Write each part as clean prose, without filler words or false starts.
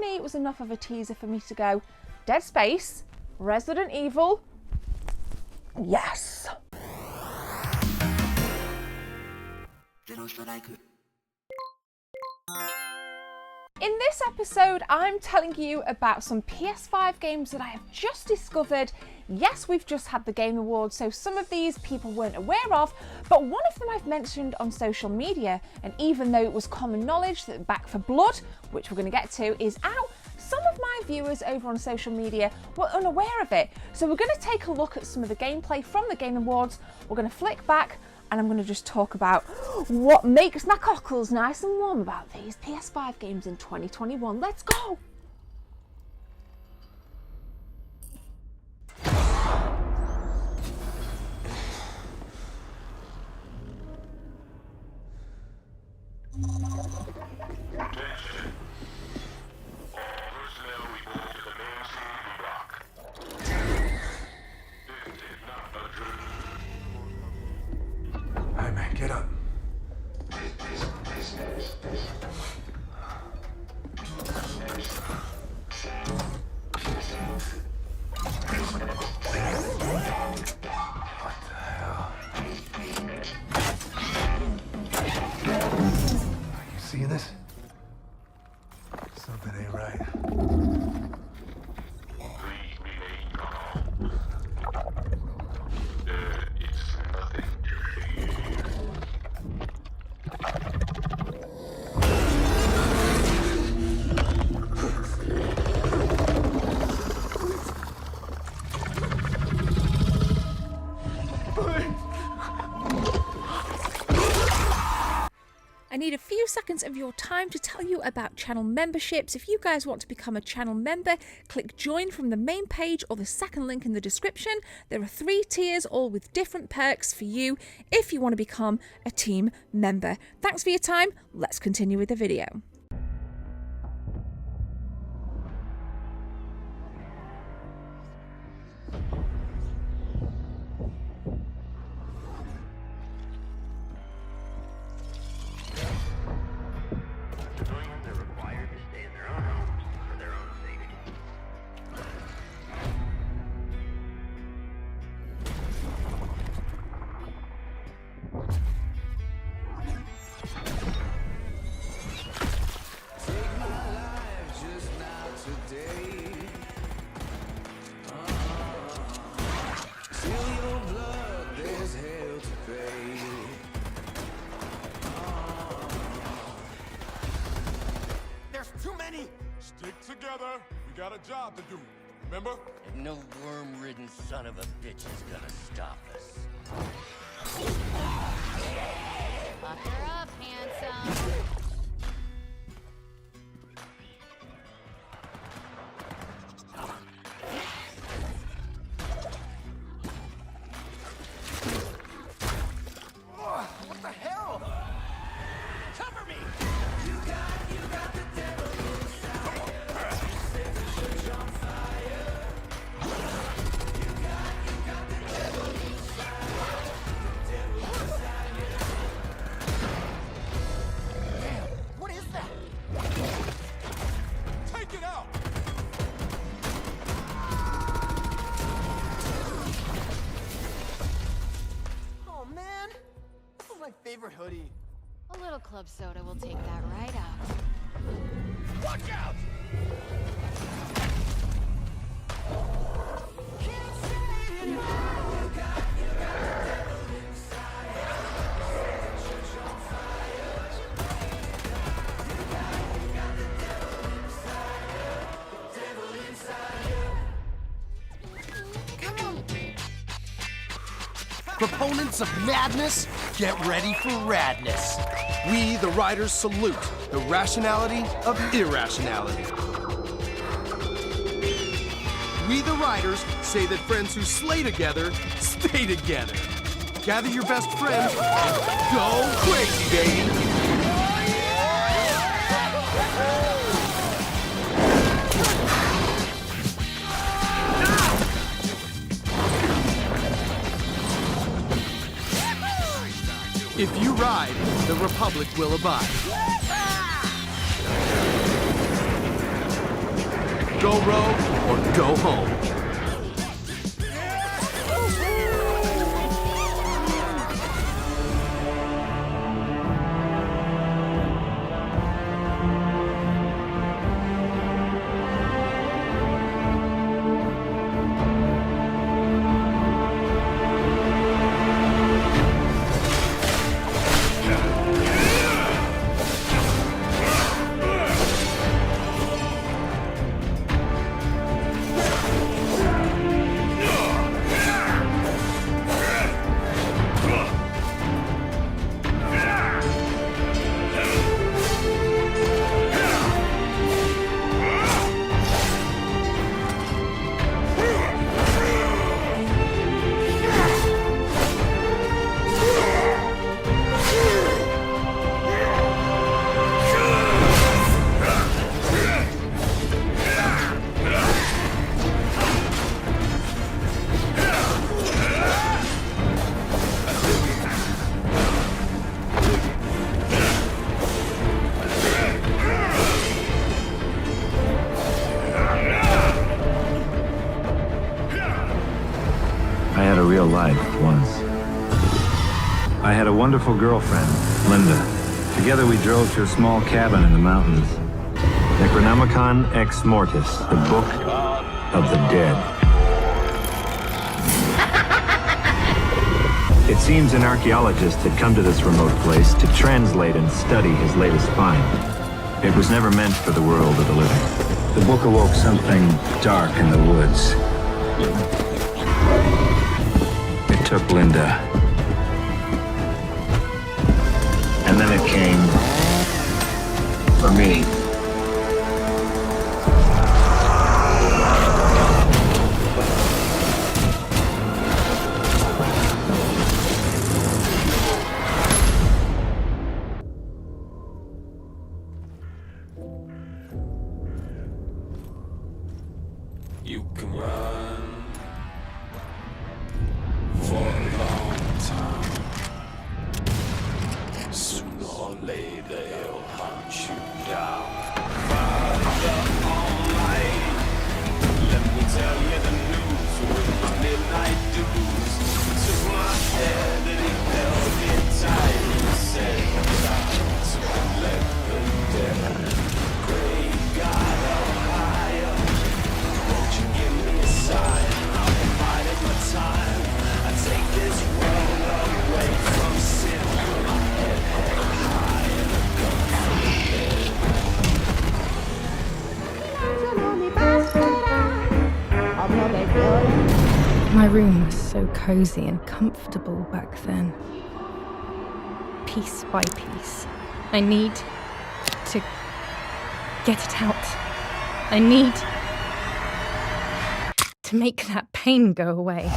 me, it was enough of a teaser for me to go, Dead Space, Resident Evil, yes. In this episode, I'm telling you about some PS5 games that I have just discovered. Yes, we've just had the Game Awards, so some of these people weren't aware of, but one of them I've mentioned on social media, and even though it was common knowledge that Back 4 Blood, which we're going to get to, is out, some of my viewers over on social media were unaware of it. So we're going to take a look at some of the gameplay from the Game Awards, we're going to flick back, and I'm going to just talk about what makes my cockles nice and warm about these PS5 games in 2021. Let's go! Alright, man, get up. What the hell? You see this? Something ain't right. I need a few seconds of your time to tell you about channel memberships. If you guys want to become a channel member, click join from the main page or the second link in the description. There are 3 tiers, all with different perks for you if you want to become a team member. Thanks for your time. Let's continue with the video. Stick together. We got a job to do. Remember? And no worm-ridden son of a bitch is gonna stop us. Buck her up, handsome. What the hell? Cover me! Favorite hoodie. A little club soda will take that right out. Watch out! Proponents of madness, get ready for radness. We, the writers, salute the rationality of irrationality. We, the writers, say that friends who slay together, stay together. Gather your best friends and go crazy, baby! If you ride, the Republic will abide. go rogue or go home. I had a real life once. I had a wonderful girlfriend, Linda. Together we drove to a small cabin in the mountains. Necronomicon Ex Mortis, the Book of the Dead. It seems an archaeologist had come to this remote place to translate and study his latest find. It was never meant for the world of the living. The book awoke something dark in the woods. It took Linda. And then it came for me. You can run for a long time. Sooner or later they'll hunt you down. Father Almighty, let me tell you the news with my midnight dues. Took my head and he held me tight and said, time to let the dead. Great God of higher, won't you give me a sign? I'll fight it my time. I take this world away from sin. My head held high and a gun from the bed. My room was so cozy and comfortable back then. Piece by piece. I need to get it out. I need to make that pain go away.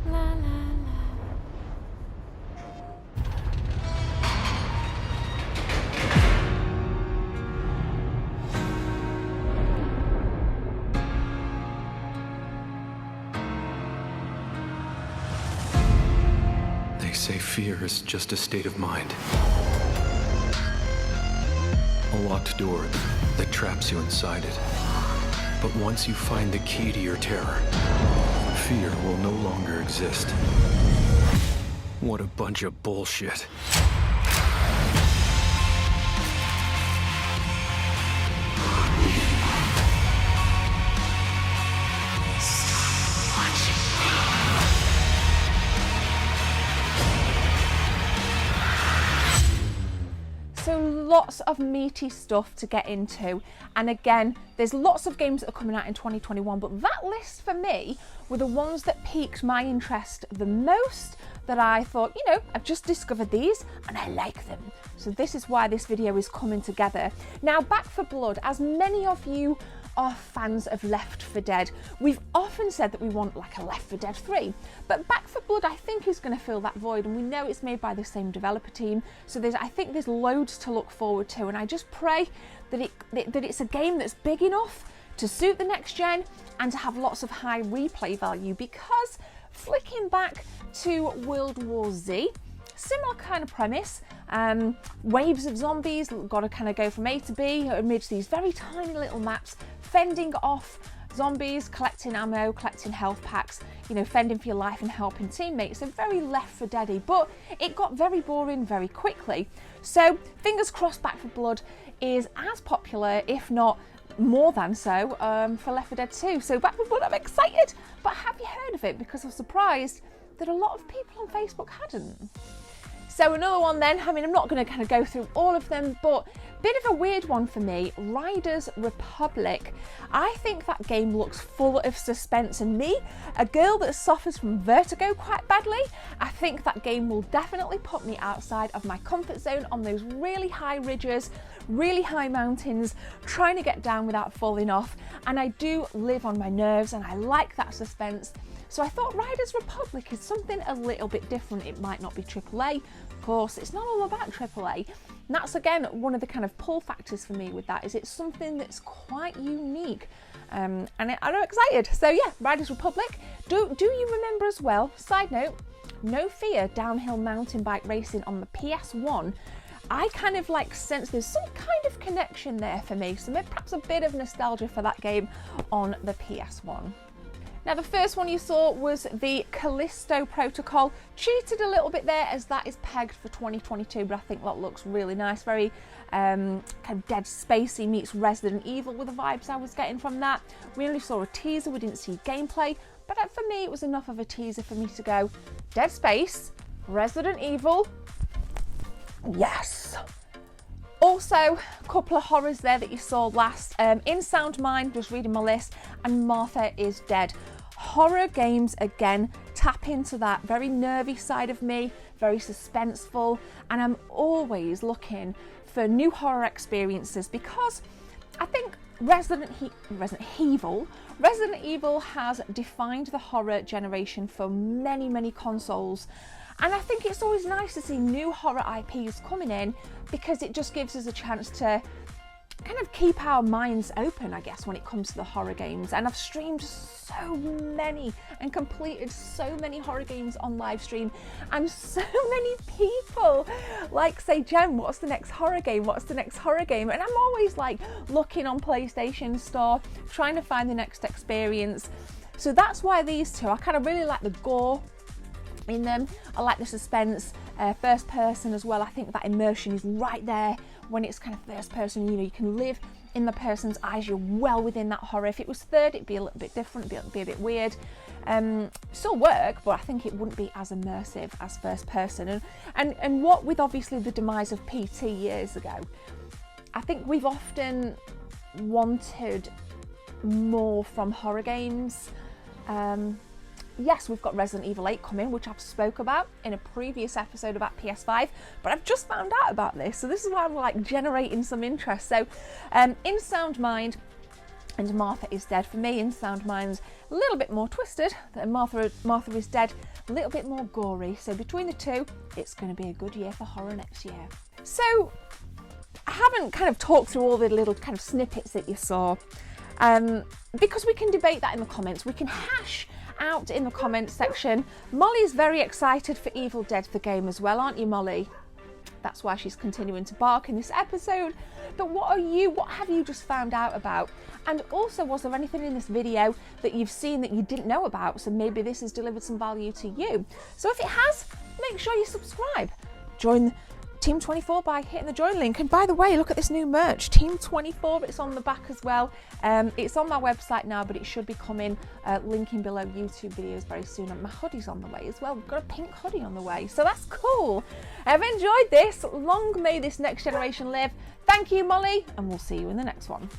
La, la, la. They say fear is just a state of mind. A locked door that traps you inside it. But once you find the key to your terror, fear will no longer exist. What a bunch of bullshit. So lots of meaty stuff to get into, and again there's lots of games that are coming out in 2021, but that list for me were the ones that piqued my interest the most, that I thought, you know, I've just discovered these and I like them. So this is why this video is coming together. Now, Back 4 Blood, as many of you are fans of Left 4 Dead, we've often said that we want like a Left 4 Dead 3, but Back 4 Blood I think is going to fill that void, and we know it's made by the same developer team, so I think there's loads to look forward to, and I just pray that it's a game that's big enough to suit the next gen and to have lots of high replay value, because flicking back to World War Z, Similar kind of premise, waves of zombies, got to kind of go from A to B amidst these very tiny little maps, fending off zombies, collecting ammo, collecting health packs, you know, fending for your life and helping teammates. So very Left 4 Dead-y, but it got very boring very quickly. So fingers crossed Back 4 Blood is as popular, if not more than so, for Left 4 Dead 2. So Back 4 Blood, I'm excited, but have you heard of it? Because I'm surprised that a lot of people on Facebook hadn't. So another one then, I mean, I'm not going to kind of go through all of them, but bit of a weird one for me, Riders Republic. I think that game looks full of suspense, and me, a girl that suffers from vertigo quite badly, I think that game will definitely put me outside of my comfort zone on those really high ridges, really high mountains, trying to get down without falling off, and I do live on my nerves and I like that suspense. So I thought Riders Republic is something a little bit different. It might not be AAA, of course, it's not all about AAA. And that's again one of the kind of pull factors for me with that, is it's something that's quite unique. And I'm excited. So yeah, Riders Republic. Do you remember as well, side note, No Fear downhill mountain bike racing on the PS1? I kind of like sense there's some kind of connection there for me, so maybe perhaps a bit of nostalgia for that game on the PS1. Now the first one you saw was the Callisto Protocol. Cheated a little bit there as that is pegged for 2022, but I think that looks really nice. Very kind of Dead Spacey meets Resident Evil with the vibes I was getting from that. We only saw a teaser, we didn't see gameplay, but for me it was enough of a teaser for me to go, Dead Space, Resident Evil, yes. Also, a couple of horrors there that you saw last. In Sound Mind, just reading my list, and Martha is Dead. Horror games, again, tap into that very nervy side of me, very suspenseful, and I'm always looking for new horror experiences because I think Resident Evil has defined the horror generation for many, many consoles. And I think it's always nice to see new horror IPs coming in because it just gives us a chance to kind of keep our minds open, I guess, when it comes to the horror games. And I've streamed so many and completed so many horror games on live stream, and so many people like say, Jen, what's the next horror game? What's the next horror game? And I'm always like looking on PlayStation Store, trying to find the next experience. So that's why these two, I kind of really like the gore in them. I like the suspense, first person as well. I think that immersion is right there when it's kind of first person. You know, you can live in the person's eyes, you're well within that horror. If it was third, it'd be a little bit different, it'd be a bit weird. Still work, but I think it wouldn't be as immersive as first person. And what with obviously the demise of PT years ago, I think we've often wanted more from horror games. Yes, we've got Resident Evil 8 coming, which I've spoke about in a previous episode about PS5, but I've just found out about this, so this is why I'm like generating some interest. So in Sound Mind and Martha is Dead, for me in Sound Mind's a little bit more twisted than Martha is Dead, a little bit more gory. So between the two, it's going to be a good year for horror next year. So I haven't kind of talked through all the little kind of snippets that you saw, because we can debate that in the comments. We can hash out in the comments section. Molly's very excited for Evil Dead the game as well, aren't you, Molly? That's why she's continuing to bark in this episode. But what have you just found out about? And also, was there anything in this video that you've seen that you didn't know about? So maybe this has delivered some value to you. So if it has, make sure you subscribe. Join Team 24 by hitting the join link. And by the way, look at this new merch, Team 24, it's on the back as well. It's on my website now, but it should be coming, linking below YouTube videos very soon. And my hoodie's on the way as well. We've got a pink hoodie on the way, so that's cool. I've enjoyed this. Long may this next generation live. Thank you, Molly, and we'll see you in the next one.